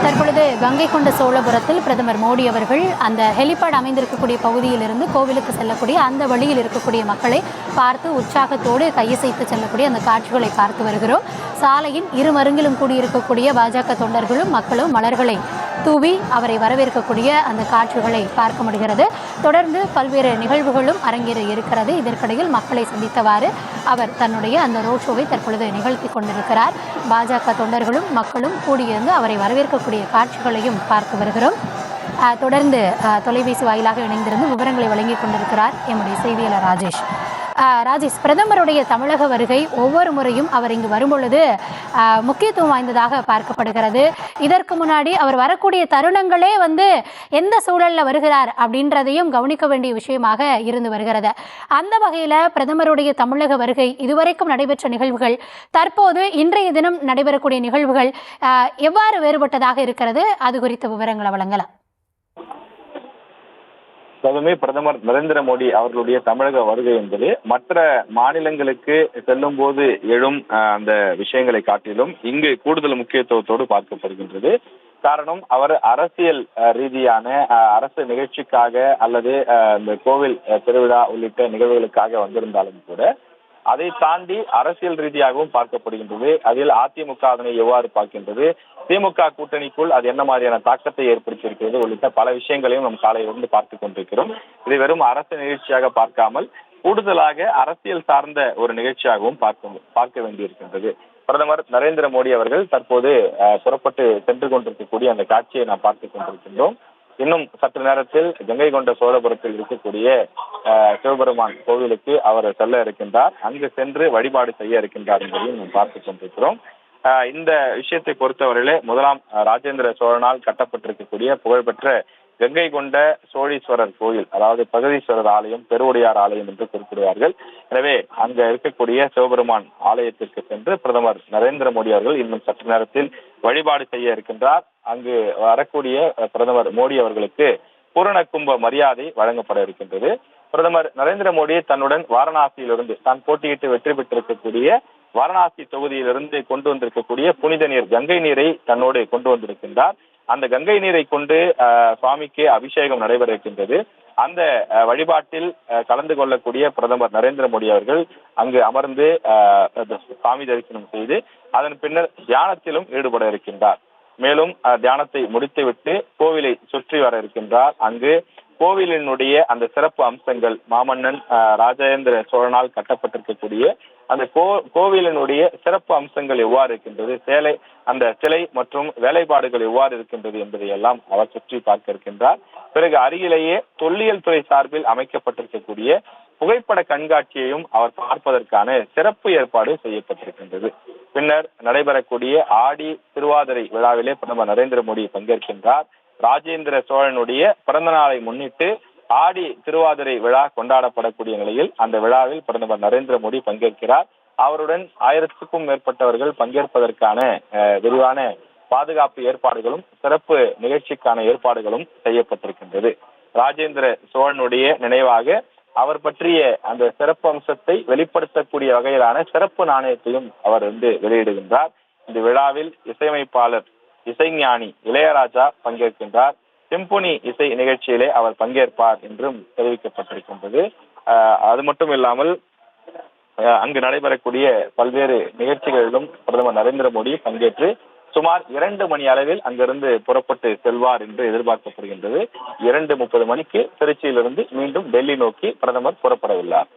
தற்பொழுது கங்கை கொண்ட சோழபுரத்தில் பிரதமர் மோடி அவர்கள் அந்த ஹெலிபேட் அமைந்திருக்கக்கூடிய பகுதியிலிருந்து கோவிலுக்கு செல்லக்கூடிய அந்த வழியில் இருக்கக்கூடிய மக்களை பார்த்து உற்சாகத்தோடு கையசைத்து செல்லக்கூடிய அந்த காட்சிகளை பார்த்து வருகிறோம். சாலையின் இருமருங்கிலும் கூடியிருக்கக்கூடிய பாஜக தொண்டர்களும் மக்களும் மலர்களை தூவி அவரை வரவேற்கக்கூடிய அந்த காட்சிகளை பார்க்க முடிகிறது. தொடர்ந்து பல்வேறு நிகழ்வுகளும் அரங்கேற இருக்கிறது. இதற்கிடையில் மக்களை சந்தித்தவாறு அவர் தன்னுடைய அந்த ரோட் ஷோவை தற்பொழுது நிகழ்த்தி கொண்டிருக்கிறார். பாஜக தொண்டர்களும் மக்களும் கூடியிருந்து அவரை வரவேற்கக்கூடிய காட்சிகளையும் பார்த்து வருகிறோம். தொடர்ந்து தொலைபேசி வாயிலாக இணைந்திருந்து விவரங்களை வழங்கிக் கொண்டிருக்கிறார் எம்முடைய செய்தியாளர் ராஜேஷ். ராஜேஷ், பிரதமருடைய தமிழக வருகை ஒவ்வொரு முறையும் அவர் இங்கு வரும்பொழுது முக்கியத்துவம் வாய்ந்ததாக பார்க்கப்படுகிறது. இதற்கு முன்னாடி அவர் வரக்கூடிய தருணங்களே எந்த சூழலில் வருகிறார் அப்படின்றதையும் கவனிக்க வேண்டிய விஷயமாக இருந்து வருகிறது. அந்த வகையில் பிரதமருடைய தமிழக வருகை இதுவரைக்கும் நடைபெற்ற நிகழ்வுகள், தற்போது இன்றைய தினம் நடைபெறக்கூடிய நிகழ்வுகள் எவ்வாறு வேறுபட்டதாக இருக்கிறது? அது குறித்த விவரங்களை வழங்கலாம். பிரதமர் நரேந்திர மோடி அவர்களுடைய தமிழக வருகை என்பது மற்ற மாநிலங்களுக்கு செல்லும் போது எழும் அந்த விஷயங்களை காட்டிலும் இங்கு கூடுதல் முக்கியத்துவத்தோடு பார்க்கப்படுகின்றது. காரணம், அவர் அரசியல் ரீதியான அரசு நிகழ்ச்சிக்காக அல்லது இந்த கோவில் திருவிழா உள்ளிட்ட நிகழ்வுகளுக்காக வந்திருந்தாலும் கூட அதை தாண்டி அரசியல் ரீதியாகவும் பார்க்கப்படுகின்றது. அதில் அதிமுக அதனை எவ்வாறு பார்க்கின்றது, திமுக கூட்டணிக்குள் அது என்ன மாதிரியான தாக்கத்தை ஏற்படுத்தியிருக்கிறது உள்ளிட்ட பல விஷயங்களையும் நம் காலையிலிருந்து பார்த்துக் கொண்டிருக்கிறோம். இதை வெறும் அரசு நிகழ்ச்சியாக பார்க்காமல் கூடுதலாக அரசியல் சார்ந்த ஒரு நிகழ்ச்சியாகவும் பார்க்க வேண்டியிருக்கின்றது. பிரதமர் நரேந்திர மோடி அவர்கள் தற்போது புறப்பட்டு சென்று கொண்டிருக்கக்கூடிய அந்த காட்சியை நாம் பார்த்துக் கொண்டிருக்கின்றோம். இன்னும் சற்று நேரத்தில் கங்கை கொண்ட சோழபுரத்தில் இருக்கக்கூடிய சிவபெருமான் கோவிலுக்கு அவர் செல்ல இருக்கின்றார். அங்கு சென்று வழிபாடு செய்ய இருக்கின்றார் என்பதையும் நாம் பார்த்துக் கொண்டிருக்கிறோம். இந்த விஷயத்தை பொறுத்தவரையிலே முதலாம் ராஜேந்திர சோழனால் கட்டப்பட்டிருக்கக்கூடிய புகழ்பெற்ற கங்கை கொண்ட சோழீஸ்வரர் கோயில், அதாவது பிரகதீஸ்வரர் ஆலயம், பெருவுடையார் ஆலயம் என்று குறிப்பிடுவார்கள். எனவே அங்க இருக்கக்கூடிய சிவபெருமான் ஆலயத்திற்கு சென்று பிரதமர் நரேந்திர மோடி அவர்கள் இன்னும் சற்று நேரத்தில் வழிபாடு செய்ய இருக்கின்றார். அங்கு வரக்கூடிய பிரதமர் மோடி அவர்களுக்கு பூரண கும்ப மரியாதை வழங்கப்பட இருக்கின்றது. பிரதமர் நரேந்திர மோடி தன்னுடன் வாரணாசியிலிருந்து தான் போட்டியிட்டு வெற்றி பெற்றிருக்கக்கூடிய வாரணாசி தொகுதியிலிருந்து கொண்டு வந்திருக்கக்கூடிய புனித நீர் கங்கை நீரை தன்னோடு கொண்டு வந்திருக்கின்றார். அந்த கங்கை நீரை கொண்டு சுவாமிக்கு அபிஷேகம் நடைபெற இருக்கின்றது. அந்த வழிபாட்டில் கலந்து கொள்ளக்கூடிய பிரதமர் நரேந்திர மோடி அவர்கள் அங்கு அமர்ந்து சுவாமி தரிசனம் செய்து அதன் பின்னர் தியானத்திலும் ஈடுபட இருக்கின்றார். மேலும் தியானத்தை முடித்துவிட்டு கோவிலை சுற்றி வர இருக்கின்றார். அங்கு கோவிலினுடைய அந்த சிறப்பு அம்சங்கள், மாமன்னன் ராஜேந்திர சோழனால் கட்டப்பட்டிருக்கக்கூடிய அந்த கோவிலினுடைய சிறப்பு அம்சங்கள் எவ்வாறு இருக்கின்றது, அந்த சிலை மற்றும் வேலைப்பாடுகள் எவ்வாறு இருக்கின்றது என்பதை எல்லாம் அவர் சுற்றி பார்க்க இருக்கின்றார். பிறகு அருகிலேயே தொல்லியல் துறை சார்பில் அமைக்கப்பட்டிருக்கக்கூடிய புகைப்பட கண்காட்சியையும் அவர் பார்ப்பதற்கான சிறப்பு ஏற்பாடு செய்யப்பட்டிருக்கின்றது. பின்னர் நடைபெறக்கூடிய ஆடி திருவாதிரை விழாவிலே பிரதமர் நரேந்திர மோடி பங்கேற்கின்றார். ராஜேந்திர சோழனுடைய பிறந்த நாளை முன்னிட்டு ஆடி திருவாதிரை விழா கொண்டாடப்படக்கூடிய நிலையில் அந்த விழாவில் பிரதமர் நரேந்திர மோடி பங்கேற்கிறார். அவருடன் 1000க்கும் மேற்பட்டவர்கள் பங்கேற்பதற்கான விரிவான பாதுகாப்பு ஏற்பாடுகளும் சிறப்பு நிகழ்ச்சிக்கான ஏற்பாடுகளும் செய்யப்பட்டிருக்கின்றது. ராஜேந்திர சோழனுடைய நினைவாக அவர் பற்றிய அந்த சிறப்பு அம்சத்தை வெளிப்படுத்தக்கூடிய வகையிலான சிறப்பு நாணயத்தையும் அவர் வெளியிடுகின்றார். இந்த விழாவில் இசையமைப்பாளர் இசைஞானி இளையராஜா பங்கேற்கின்றார். சிம்பொனி இசை நிகழ்ச்சியிலே அவர் பங்கேற்பார் என்றும் தெரிவிக்கப்பட்டிருக்கின்றது. அது மட்டும் இல்லாமல் அங்கு நடைபெறக்கூடிய பல்வேறு நிகழ்ச்சிகளிலும் பிரதமர் நரேந்திர மோடி பங்கேற்று சுமார் 2 மணி அளவில் அங்கிருந்து புறப்பட்டு செல்வார் என்று எதிர்பார்க்கப்படுகின்றது. 2:30 மணிக்கு திருச்சியிலிருந்து மீண்டும் டெல்லி நோக்கி பிரதமர் புறப்பட உள்ளார்.